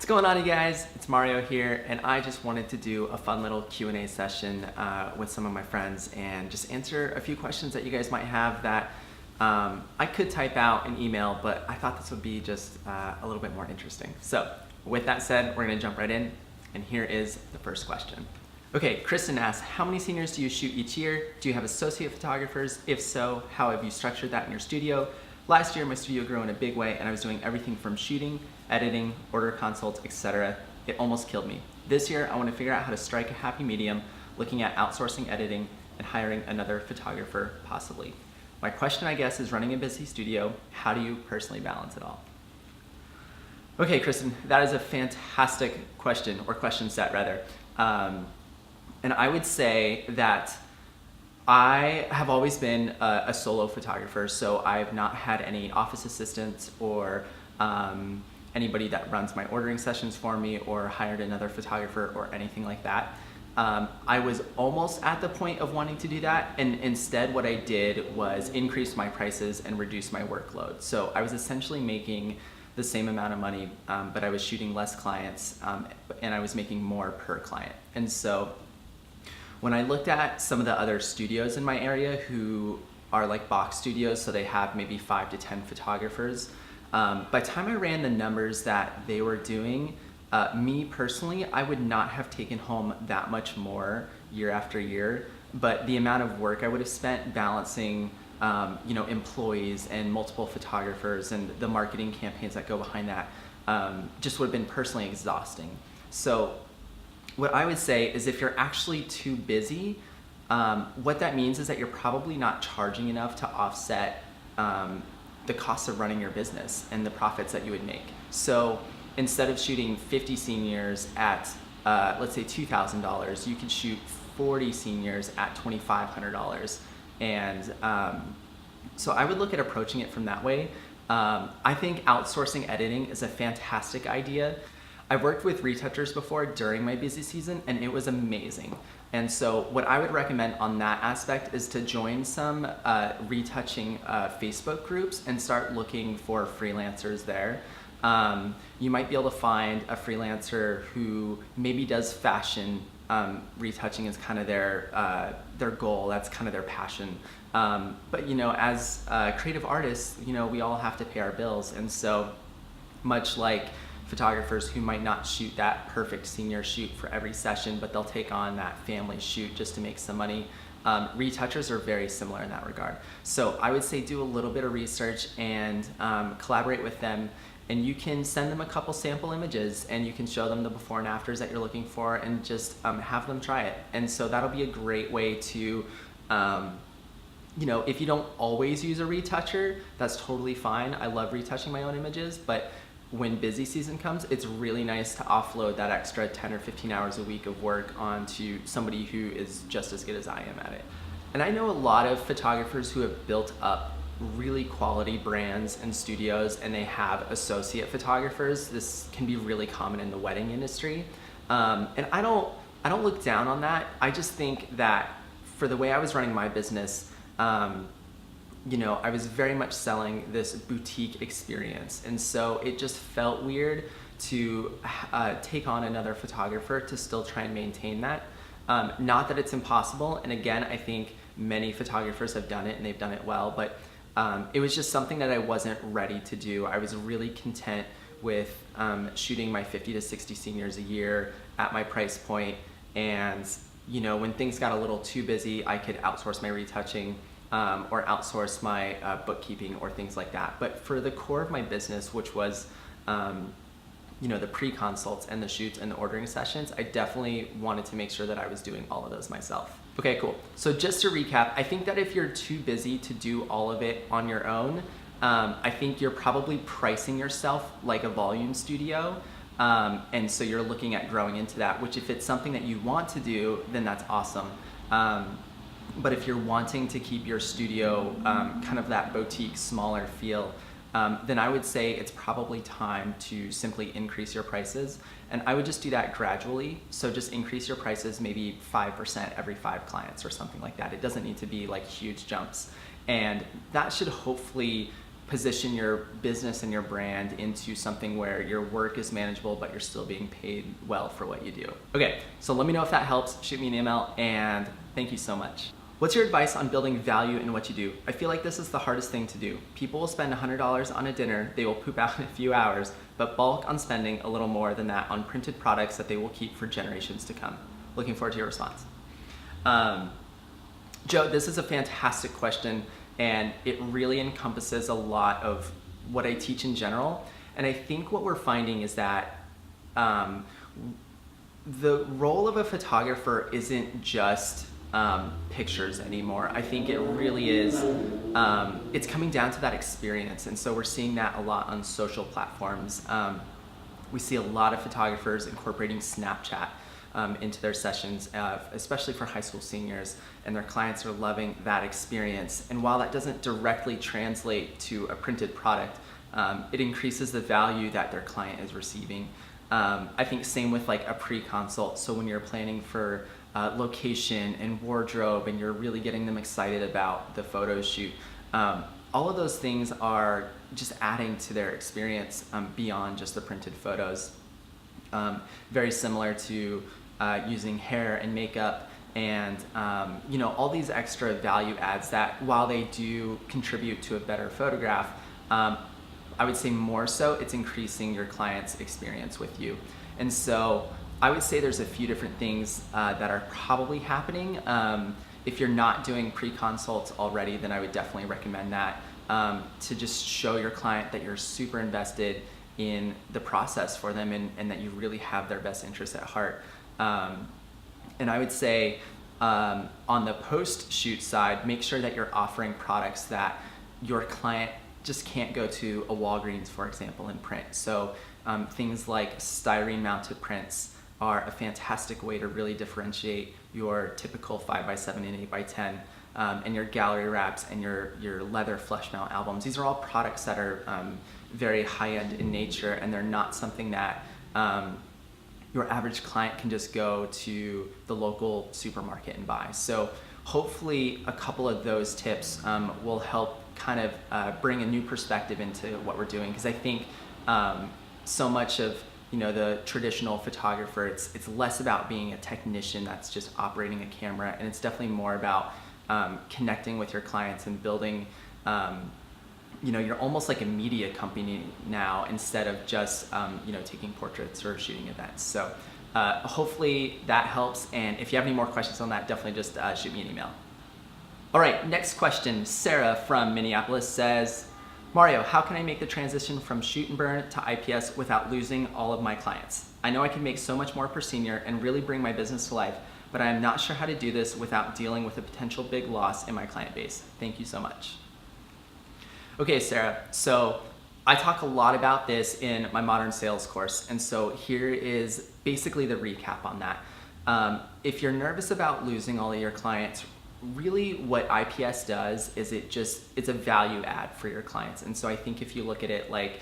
going on, you guys? It's Mario here, and I just wanted to do a fun little Q&A session with some of my friends and just answer a few questions that you guys might have that I could type out an email, but I thought this would be just a little bit more interesting. So with that said, we're gonna jump right in, and here is the first question. Okay, Kristen asks, how many seniors do you shoot each year? Do you have associate photographers? If so, how have you structured that in your studio? Last year, my studio grew in a big way, and I was doing everything from shooting, editing, order consults, etc. It almost killed me. This year, I want to figure out how to strike a happy medium, looking at outsourcing editing and hiring another photographer, possibly. My question, I guess, is running a busy studio. How do you personally balance it all? Okay, Kristen, that is a fantastic question, or question set, rather. And I would say that I have always been a solo photographer, so I've not had any office assistants or anybody that runs my ordering sessions for me or hired another photographer or anything like that. I was almost at the point of wanting to do that, and instead what I did was increase my prices and reduce my workload. So I was essentially making the same amount of money, but I was shooting less clients, and I was making more per client. And so when I looked at some of the other studios in my area who are like box studios, so they have maybe 5 to 10 photographers, by the time I ran the numbers that they were doing, me personally, I would not have taken home that much more year after year, but the amount of work I would have spent balancing employees and multiple photographers and the marketing campaigns that go behind that just would have been personally exhausting. So what I would say is if you're actually too busy, what that means is that you're probably not charging enough to offset the costs of running your business and the profits that you would make. So instead of shooting 50 seniors at, let's say $2,000, you could shoot 40 seniors at $2,500. And so I would look at approaching it from that way. I think outsourcing editing is a fantastic idea. I've worked with retouchers before during my busy season, and it was amazing. And so what I would recommend on that aspect is to join some retouching Facebook groups and start looking for freelancers there. You might be able to find a freelancer who maybe does fashion. Retouching is kind of their goal, that's kind of their passion. But as creative artists, we all have to pay our bills. And so much like photographers who might not shoot that perfect senior shoot for every session, but they'll take on that family shoot just to make some money. Retouchers are very similar in that regard. So I would say do a little bit of research and collaborate with them, and you can send them a couple sample images and you can show them the before and afters that you're looking for and just have them try it. And so that'll be a great way to, if you don't always use a retoucher, that's totally fine. I love retouching my own images, but when busy season comes, it's really nice to offload that extra 10 or 15 hours a week of work onto somebody who is just as good as I am at it. And I know a lot of photographers who have built up really quality brands and studios, and they have associate photographers. This can be really common in the wedding industry. And I don't look down on that. I just think that for the way I was running my business, I was very much selling this boutique experience. And so it just felt weird to take on another photographer to still try and maintain that. Not that it's impossible. And again, I think many photographers have done it and they've done it well, but it was just something that I wasn't ready to do. I was really content with shooting my 50 to 60 seniors a year at my price point. And when things got a little too busy, I could outsource my retouching or outsource my bookkeeping or things like that. But for the core of my business, which was the pre-consults and the shoots and the ordering sessions, I definitely wanted to make sure that I was doing all of those myself. Okay, cool. So just to recap, I think that if you're too busy to do all of it on your own, I think you're probably pricing yourself like a volume studio. And so you're looking at growing into that, which if it's something that you want to do, then that's awesome. But if you're wanting to keep your studio kind of that boutique, smaller feel, then I would say it's probably time to simply increase your prices. And I would just do that gradually. So just increase your prices maybe 5% every 5 clients or something like that. It doesn't need to be like huge jumps. And that should hopefully position your business and your brand into something where your work is manageable, but you're still being paid well for what you do. Okay, so let me know if that helps. Shoot me an email, and thank you so much. What's your advice on building value in what you do? I feel like this is the hardest thing to do. People will spend $100 on a dinner, they will poop out in a few hours, but bulk on spending a little more than that on printed products that they will keep for generations to come. Looking forward to your response. Joe, this is a fantastic question, and it really encompasses a lot of what I teach in general. And I think what we're finding is that the role of a photographer isn't just pictures anymore. I think it really is, it's coming down to that experience. And so we're seeing that a lot on social platforms. We see a lot of photographers incorporating Snapchat into their sessions, especially for high school seniors, and their clients are loving that experience. And while that doesn't directly translate to a printed product, it increases the value that their client is receiving. I think same with like a pre-consult. So when you're planning for location and wardrobe and you're really getting them excited about the photo shoot, all of those things are just adding to their experience beyond just the printed photos. Very similar to using hair and makeup and all these extra value adds that, while they do contribute to a better photograph, I would say more so it's increasing your client's experience with you. And so I would say there's a few different things that are probably happening. If you're not doing pre-consults already, then I would definitely recommend that, to just show your client that you're super invested in the process for them, and that you really have their best interests at heart. And I would say on the post-shoot side, make sure that you're offering products that your client just can't go to a Walgreens, for example, and print. So things like styrene mounted prints are a fantastic way to really differentiate your typical 5x7 and 8x10, and your gallery wraps and your leather flush mount albums. These are all products that are very high-end in nature, and they're not something that your average client can just go to the local supermarket and buy. So hopefully a couple of those tips will help kind of bring a new perspective into what we're doing, because I think so much of the traditional photographer, it's less about being a technician that's just operating a camera, and it's definitely more about connecting with your clients and building, you're almost like a media company now, instead of just taking portraits or shooting events. So hopefully that helps, and if you have any more questions on that, definitely just shoot me an email. All right, next question. Sarah from Minneapolis says, Mario, how can I make the transition from shoot and burn to IPS without losing all of my clients? I know I can make so much more per senior and really bring my business to life, but I am not sure how to do this without dealing with a potential big loss in my client base. Thank you so much. Okay, Sarah, so I talk a lot about this in my modern sales course, and so here is basically the recap on that. If you're nervous about losing all of your clients, really what IPS does is it's a value add for your clients. And so I think if you look at it like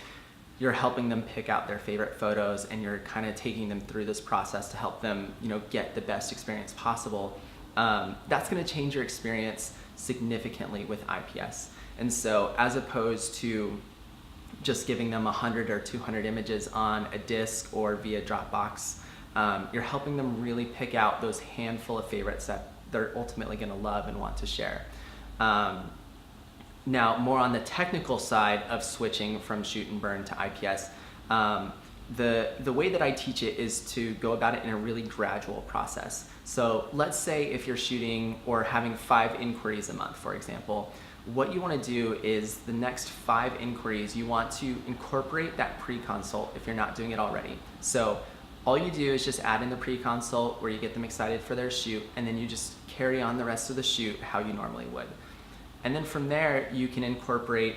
you're helping them pick out their favorite photos, and you're kind of taking them through this process to help them get the best experience possible, that's going to change your experience significantly with IPS. And so as opposed to just giving them 100 or 200 images on a disk or via Dropbox, you're helping them really pick out those handful of favorites that they're ultimately going to love and want to share. Now, more on the technical side of switching from shoot and burn to IPS, the way that I teach it is to go about it in a really gradual process. So let's say if you're shooting or having 5 inquiries a month, for example, what you want to do is the next 5 inquiries, you want to incorporate that pre-consult if you're not doing it already. So all you do is just add in the pre-consult where you get them excited for their shoot, and then you just carry on the rest of the shoot how you normally would. And then from there, you can incorporate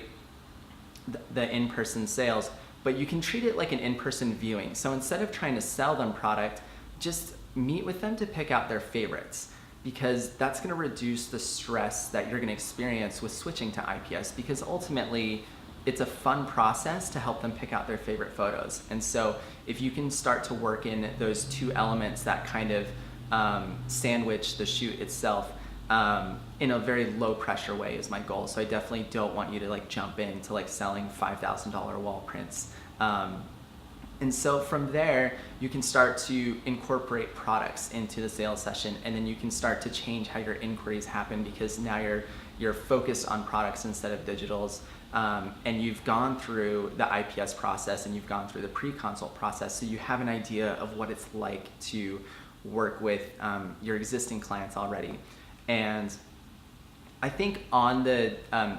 the in-person sales, but you can treat it like an in-person viewing. So instead of trying to sell them product, just meet with them to pick out their favorites, because that's going to reduce the stress that you're going to experience with switching to IPS, because ultimately it's a fun process to help them pick out their favorite photos. And so if you can start to work in those two elements that kind of sandwich the shoot itself, in a very low pressure way is my goal. So I definitely don't want you to like jump into like selling $5,000 wall prints. And so from there, you can start to incorporate products into the sales session, and then you can start to change how your inquiries happen, because now you're focused on products instead of digitals, and you've gone through the IPS process and you've gone through the pre-consult process, so you have an idea of what it's like to work with your existing clients already. And I think on the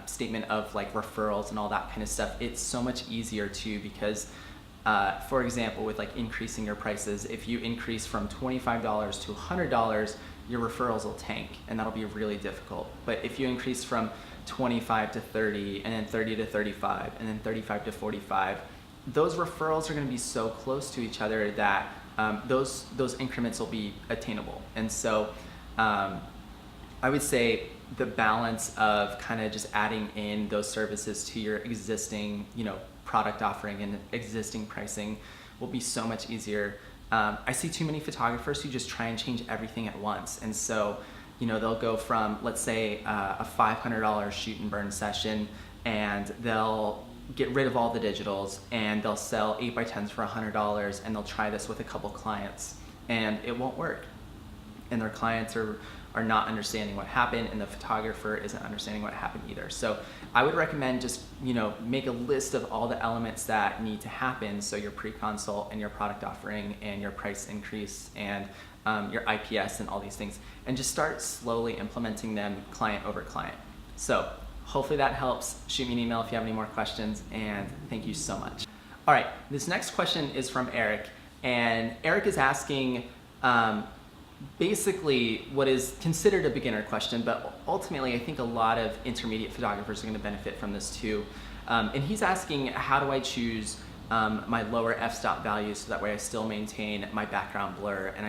statement of like referrals and all that kind of stuff, it's so much easier too, because for example, with like increasing your prices, if you increase from $25 to $100, your referrals will tank, and that'll be really difficult. But if you increase from 25 to 30, and then 30 to 35, and then 35 to 45, those referrals are going to be so close to each other that those increments will be attainable. And so I would say the balance of kind of just adding in those services to your existing, product offering and existing pricing will be so much easier. I see too many photographers who just try and change everything at once. And so, they'll go from, let's say, a $500 shoot and burn session, and they'll get rid of all the digitals, and they'll sell 8x10s for $100, and they'll try this with a couple clients, and it won't work. And their clients are not understanding what happened, and the photographer isn't understanding what happened either. So I would recommend just, make a list of all the elements that need to happen. So your pre-consult and your product offering and your price increase and your IPS and all these things, and just start slowly implementing them client over client. So hopefully that helps. Shoot me an email if you have any more questions, and thank you so much. All right, this next question is from Eric, and Eric is asking, basically what is considered a beginner question, but ultimately I think a lot of intermediate photographers are going to benefit from this too. And he's asking, how do I choose my lower f-stop values so that way I still maintain my background blur, and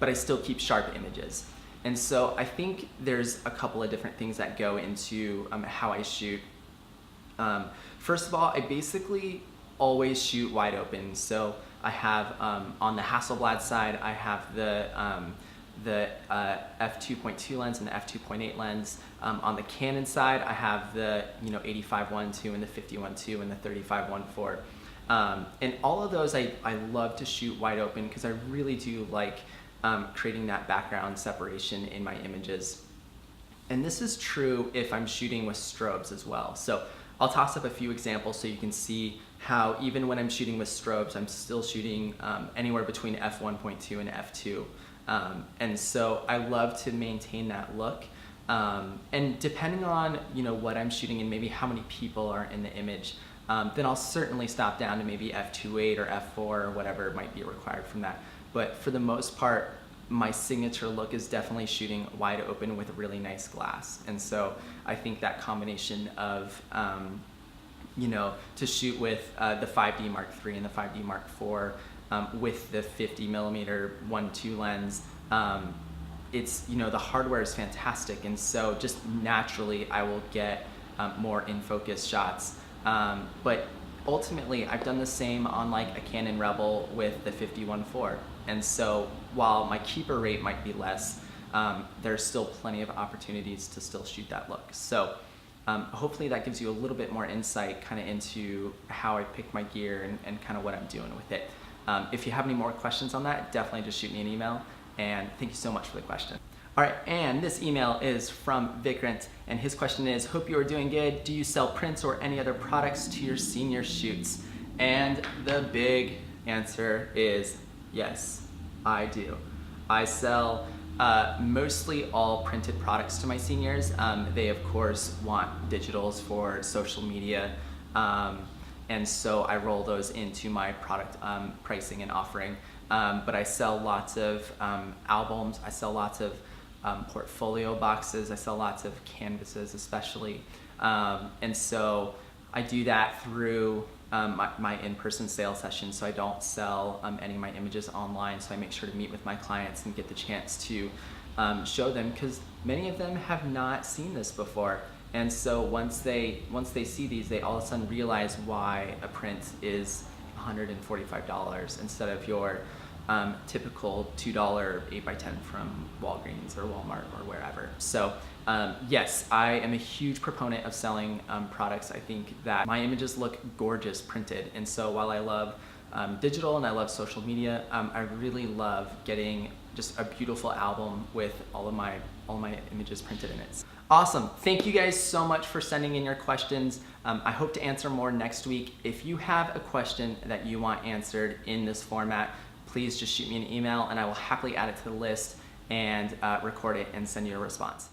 but I still keep sharp images. And so I think there's a couple of different things that go into how I shoot. First of all, I basically always shoot wide open. So I have on the Hasselblad side, I have the f2.2 lens and the f2.8 lens. On the Canon side, I have the 85-1.2 and the 50-1.2 and the 35-1.4. And all of those I love to shoot wide open, because I really do like creating that background separation in my images. And this is true if I'm shooting with strobes as well. So I'll toss up a few examples so you can see how even when I'm shooting with strobes, I'm still shooting anywhere between f1.2 and f2. And so I love to maintain that look. And depending on what I'm shooting and maybe how many people are in the image, then I'll certainly stop down to maybe f2.8 or f4 or whatever might be required from that. But for the most part, my signature look is definitely shooting wide open with really nice glass. And so I think that combination of to shoot with the 5D Mark III and the 5D Mark IV with the 50mm 1.2 lens, it's, the hardware is fantastic, and so just naturally I will get more in focus shots. But ultimately I've done the same on like a Canon Rebel with the 50-1.4, and so while my keeper rate might be less, there's still plenty of opportunities to still shoot that look. So hopefully that gives you a little bit more insight kind of into how I pick my gear and kind of what I'm doing with it. If you have any more questions on that, definitely just shoot me an email, and thank you so much for the question. All right, and this email is from Vikrant, and his question is, hope you are doing good. Do you sell prints or any other products to your senior shoots? And the big answer is yes, I do. I sell mostly all printed products to my seniors. They of course want digitals for social media, and so I roll those into my product pricing and offering. But I sell lots of albums, I sell lots of portfolio boxes, I sell lots of canvases especially, and so I do that through my in-person sales sessions. So I don't sell any of my images online, so I make sure to meet with my clients and get the chance to show them, because many of them have not seen this before. And so once they see these, they all of a sudden realize why a print is $145 instead of your typical $2 8x10 from Walgreens or Walmart or wherever. So yes, I am a huge proponent of selling products. I think that my images look gorgeous printed, and so while I love digital and I love social media, I really love getting just a beautiful album with all my images printed in it. Awesome. Thank you guys so much for sending in your questions. I hope to answer more next week. If you have a question that you want answered in this format, please just shoot me an email and I will happily add it to the list and record it and send you a response.